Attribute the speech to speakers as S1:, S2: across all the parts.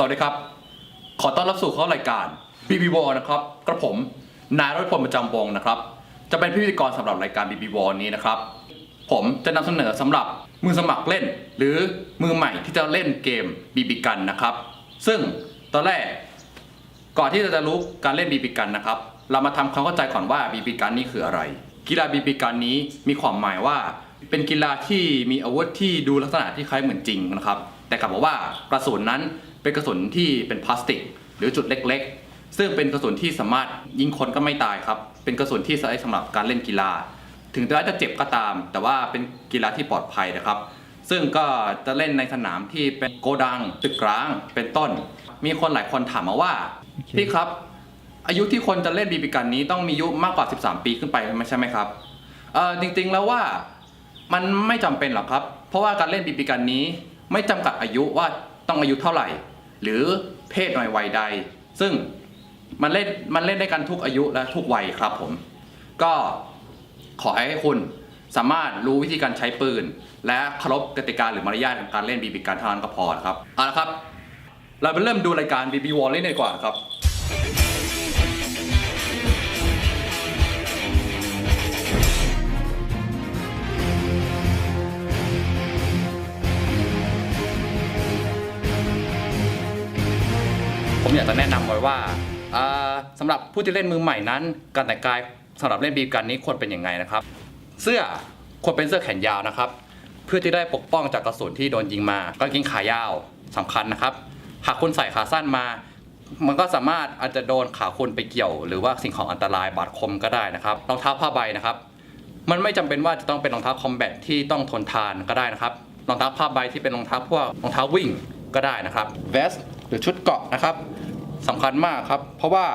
S1: วัสดีครับขอต้อนรับสู่เข้ารายการ BB War นะครับกระผมนายรัฐพลประจำวงนะครับจะเป็นพิธีกรสำหรับรายการ BB War นี้นะครับผมจะนำเสนอสำหรับมือสมัครเล่นหรือมือใหม่ที่จะเล่นเกม BB Gun นะครับซึ่งตอนแรกก่อนที่จะรู้การเล่น BB Gun นะครับเรามาทำความเข้าใจก่อนว่า BB Gun นี่คืออะไรกีฬา BB Gun นี้มีความหมายว่าเป็นกีฬาที่มีอาวุธที่ดูลักษณะที่คล้ายเหมือนจริงนะครับแต่กลับบอกว่ากระสุนนั้นเป็นกระสุนที่เป็นพลาสติกหรือจุดเล็กๆซึ่งเป็นกระสุนที่สามารถยิงคนก็ไม่ตายครับเป็นกระสุนที่ใช้สำหรับการเล่นกีฬาถึงจะเจ็บก็ตามแต่ว่าเป็นกีฬาที่ปลอดภัยนะครับซึ่งก็จะเล่นในสนามที่เป็นโกดังตึกร้างเป็นต้นมีคนหลายคนถามมาว่าพี่ครับอายุที่คนจะเล่นบีบีกันนี้ต้องมีอายุมากกว่า13 ปีขึ้นไปใช่ไหมครับจริงๆแล้วว่ามันไม่จำเป็นหรอกครับเพราะว่าการเล่นบีบีกันนี้ไม่จำกัดอายุว่าต้องอายุเท่าไหร่หรือเพศหน่อยวัยใดซึ่งมันเล่นได้กันทุกอายุและทุกวัยครับผมก็ขอให้คุณสามารถรู้วิธีการใช้ปืนและเคารพกติกาหรือมารยาทของการเล่นบีบีกันเท่านั้นก็พอครับเอาละครับเราไปเริ่มดูรายการ BB War เล่นดีกว่าครับผมอยากจะแนะนำไว้ว่าสำหรับผู้ที่เล่นมือใหม่นั้นการแต่งกายสำหรับเล่นบีบีกันนี้ควรเป็นยังไงนะครับเสื้อควรเป็นเสื้อแขนยาวนะครับเพื่อที่ได้ปกป้องจากกระสุนที่โดนยิงมากางเกงขายาวสำคัญนะครับหากคุณใส่ขาสั้นมามันก็สามารถอาจจะโดนขาคุณไปเกี่ยวหรือว่าสิ่งของอันตรายบาดคมก็ได้นะครับรองเท้าผ้าใบนะครับมันไม่จำเป็นว่าจะต้องเป็นรองเท้าคอมแบทที่ต้องทนทานก็ได้นะครับรองเท้าผ้าใบที่เป็นรองเท้าพวกรองเท้าวิ่งก็ได้นะครับเวสหรือชุดเกราะนะครับสำคัญมากครับเพราะว่า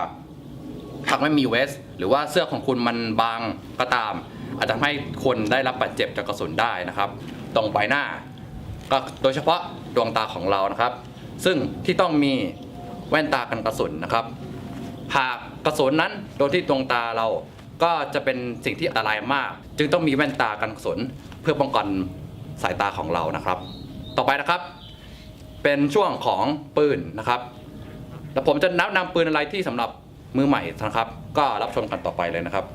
S1: หากไม่มีเวสหรือว่าเสื้อของคุณมันบางก็ตามอาจจะทำให้คนได้รับบาดเจ็บจากกระสุนได้นะครับตรงใบหน้าก็โดยเฉพาะดวงตาของเรานะครับซึ่งที่ต้องมีแว่นตากันกระสุนนะครับหากกระสุนนั้นโดนที่ดวงตาเราก็จะเป็นสิ่งที่อันตรายมากจึงต้องมีแว่นตากันกระสุนเพื่อป้องกันสายตาของเรานะครับต่อไปนะครับเป็นช่วงของปืนนะครับแล้วผมจะแนะนำปืนอะไรที่สำหรับมือใหม่นะครับก็รับชมกันต่อไปเลยนะครับ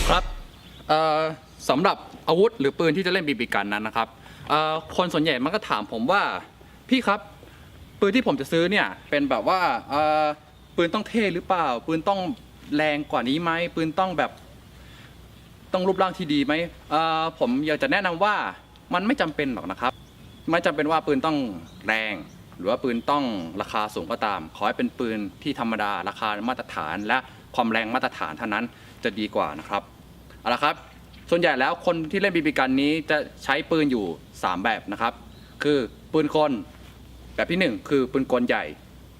S1: ครับสำหรับอาวุธหรือปืนที่จะเล่นบีบีกันนั้นนะครับคนส่วนใหญ่มันก็ถามผมว่าพี่ครับปืนที่ผมจะซื้อเนี่ยเป็นแบบว่าปืนต้องเท่หรือเปล่าปืนต้องแรงกว่านี้ไหมปืนต้องแบบต้องรูปร่างที่ดีไหมผมอยากจะแนะนำว่ามันไม่จำเป็นหรอกนะครับไม่จำเป็นว่าปืนต้องแรงหรือว่าปืนต้องราคาสูงก็ตามขอให้เป็นปืนที่ธรรมดาราคามาตรฐานและความแรงมาตรฐานเท่านั้นจะดีกว่านะครับเอาละครับส่วนใหญ่แล้วคนที่เล่นบีบีกันนี้จะใช้ปืนอยู่3แบบนะครับคือปืนกลแบบที่1คือปืนกลใหญ่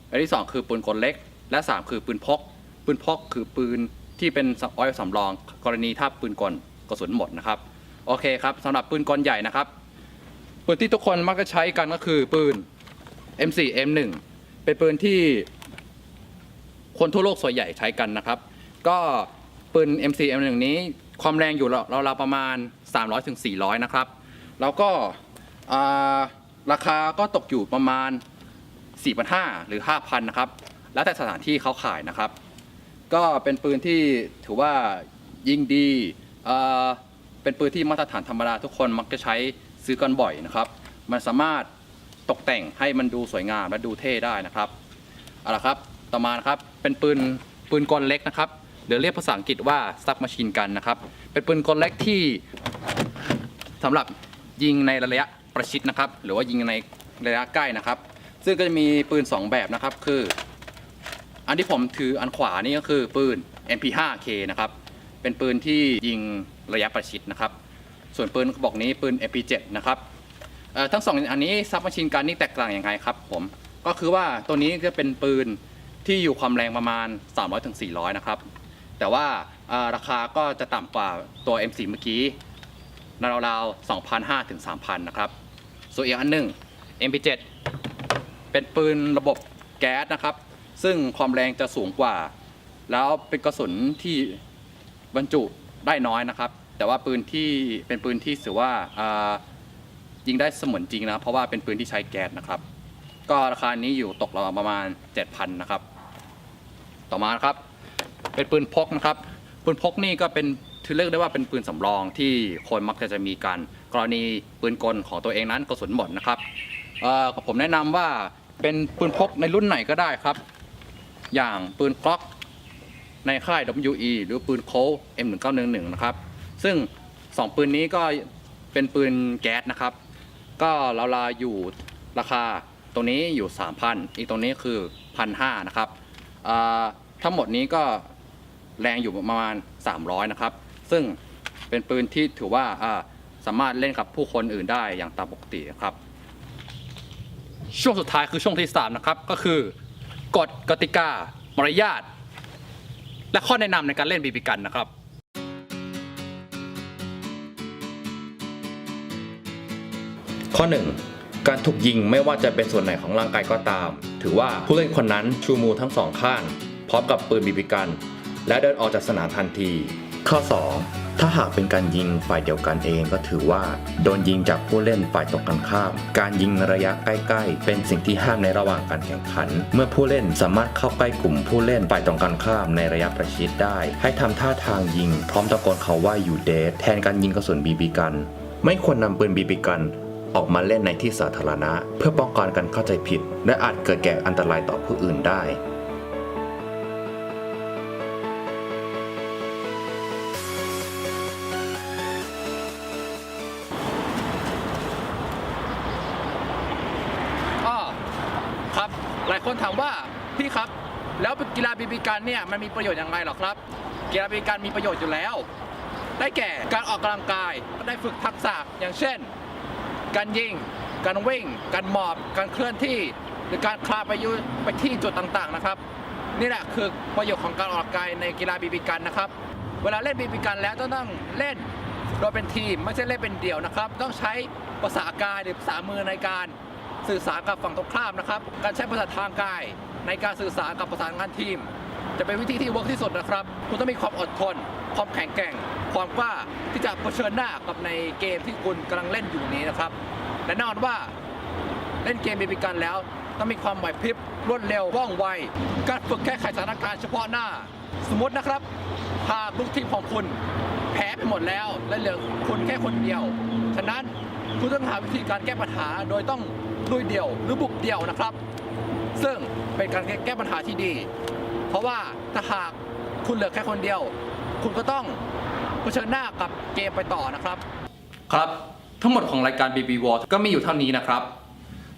S1: แบบที่2คือปืนกลเล็กและ3คือปืนพกปืนพกคือปืนที่เป็นไว้สำรองกรณีถ้าปืนกลกระสุนหมดนะครับโอเคครับสำหรับปืนกลใหญ่นะครับปืนที่ทุกคนมักจะใช้กันก็คือปืน M4 M1 เป็นปืนที่คนทั่วโลกส่วนใหญ่ใช้กันนะครับก็ปืน M4 M1 นี้ความแรงอยู่ราวๆประมาณ300 ถึง 400นะครับแล้วก็ราคาก็ตกอยู่ประมาณ 4,500 หรือ 5,000 นะครับแล้วแต่สถานที่เขาขายนะครับก็เป็นปืนที่ถือว่ายิงดีเป็นปืนที่มาตรฐานธรรมดาทุกคนมักจะใช้ซื้อกันบ่อยนะครับมันสามารถตกแต่งให้มันดูสวยงามและดูเท่ได้นะครับเอาละครับต่อมานะครับเป็นปืนกลเล็กนะครับเดี๋ยวเรียกภาษาอังกฤษว่าซับมาชินกันนะครับเป็นปืนกลเล็กที่สำหรับยิงในระยะประชิดนะครับหรือว่ายิงในระยะใกล้นะครับซึ่งก็จะมีปืน2แบบนะครับคืออันที่ผมถืออันขวานี่ก็คือปืน MP5K นะครับเป็นปืนที่ยิงระยะประชิดนะครับส่วนปืนกระบอกนี้ปืน MP7 นะครับทั้ง2อันนี้ซับมาชินกันนี่แตกต่างยังไงครับผมก็คือว่าตัวนี้จะเป็นปืนที่อยู่ความแรงประมาณ300 ถึง 400นะครับแต่ว่าราคาก็จะต่ำกว่าตัว M4 เมื่อกี้ราวๆ 2,500 ถึง 3,000 นะครับส่วนอีกอันหนึ่ง MP7 เป็นปืนระบบแก๊สนะครับซึ่งความแรงจะสูงกว่า แล้วเป็นกระสุนที่บรรจุได้น้อยนะครับแต่ว่าปืนที่เป็นปืนที่ถือว่ายิงได้เสมือนจริงนะเพราะว่าเป็นปืนที่ใช้แก๊สนะครับก็ราคานี้อยู่ตกเราประมาณ 7,000 นะครับต่อมาครับเป็นปืนพกนะครับปืนพกนี่ก็เป็นถือเรียกได้ว่าเป็นปืนสำรองที่คนมักจะมีกันกรณีปืนกลของตัวเองนั้นกระสุนหมดนะครับผมแนะนำว่าเป็นปืนพกในรุ่นไหนก็ได้ครับอย่างปืนกล็อกในค่าย WE หรือปืนโค้ช M1911 นะครับซึ่ง2ปืนนี้ก็เป็นปืนแก๊สนะครับก็ราวๆอยู่ราคาตรงนี้อยู่ 3,000 อีกตรงนี้คือ 1,500 นะครับทั้งหมดนี้ก็แรงอยู่ประมาณ300นะครับซึ่งเป็นปืนที่ถือว่าสามารถเล่นกับผู้คนอื่นได้อย่างตามปกติครับช่วงสุดท้ายคือช่วงที่3นะครับก็คือกฎกติกามารยาทและข้อแนะนำในการเล่นบีบีกันนะครับข้อ 1. การถูกยิงไม่ว่าจะเป็นส่วนไหนของร่างกายก็ตามถือว่าผู้เล่นคนนั้นชูมือทั้งสองข้างพร้อมกับปืนบีบีกันและเดินออกจากสนามทันทีข้อ 2. ถ้าหากเป็นการยิงฝ่ายเดียวกันเองก็ถือว่าโดนยิงจากผู้เล่นฝ่ายตรงกันข้ามการยิงระยะใกล้ๆเป็นสิ่งที่ห้ามในระหว่างการแข่งขันเมื่อผู้เล่นสามารถเข้าใกล้กลุ่มผู้เล่นฝ่ายตรงกันข้ามในระยะประชิดได้ให้ทำท่าทางยิงพร้อมตะโกนเขาว่าอยู่เดดแทนการยิงกระสุนบีบีกันไม่ควรนำปืนบีบีกันออกมาเล่นในที่สาธารณะเพื่อป้องกันการเข้าใจผิดและอาจเกิดแก่อันตรายต่อผู้อื่นได้ครับหลายคนถามว่าพี่ครับแล้วกีฬาบีบีกันเนี่ยมันมีประโยชน์อย่างไรหรอครับกีฬาบีบีกันมีประโยชน์อยู่แล้วได้แก่การออกกำลังกายได้ฝึกทักษะอย่างเช่นการยิงการวิ่งการหมอบการเคลื่อนที่หรือการคลานไปที่จุดต่างๆนะครับนี่แหละคือประโยชน์ของการออกกำลังกายในกีฬาบีบีกันนะครับเวลาเล่นบีบีกันแล้วต้องเล่นโดยเป็นทีมไม่ใช่เล่นเป็นเดี่ยวนะครับต้องใช้ภาษากายหรือภาษามือในการสื่อสารกับฝั่งตรงข้ามนะครับการใช้ภาษาทางกายในการสื่อสารกับประสานงานทีมจะเป็นวิธีที่เวิร์กที่สุดนะครับคุณต้องมีความอดทนความแข็งแกร่งความกล้าที่จะเผชิญหน้ากับในเกมที่คุณกำลังเล่นอยู่นี้นะครับและแน่นอนว่าเล่นเกมบีบีกันแล้วต้องมีความไหวพริบรวดเร็วว่องไวการฝึกแก้ไขสถานการณ์เฉพาะหน้าสมมตินะครับหากลูกทีมของคุณแพ้ไปหมดแล้วและเหลือคุณแค่คนเดียวฉะนั้นคุณต้องหาวิธีการแก้ปัญหาโดยต้องลุยเดี่ยวหรือบุกเดี่ยวนะครับซึ่งเป็นการแก้ปัญหาที่ดีเพราะว่าถ้าหากคุณเหลือแค่คนเดียวคุณก็ต้องเผชิญหน้ากับเกมไปต่อนะครับครับทั้งหมดของรายการ BB War ก็มีอยู่เท่านี้นะครับ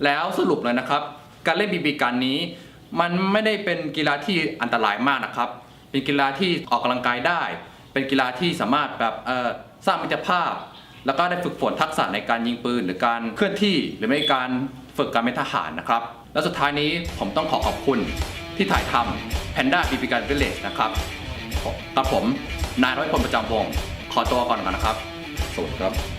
S1: แล้วสรุปเลยนะครับการเล่น BB กันนี้มันไม่ได้เป็นกีฬาที่อันตรายมากนะครับเป็นกีฬาที่ออกกำลังกายได้เป็นกีฬาที่สามารถแบบสร้างมิตรภาพแล้วก็ได้ฝึกฝนทักษะในการยิงปืนหรือการเคลื่อนที่หรือในการฝึกการเป็นทหารนะครับและสุดท้ายนี้ผมต้องขอบคุณที่ถ่ายทำ Panda BB Gun Village นะครับกับผมนายร้อยพลประจำวงขอตัวก่อนนะครับสวัสดีครับ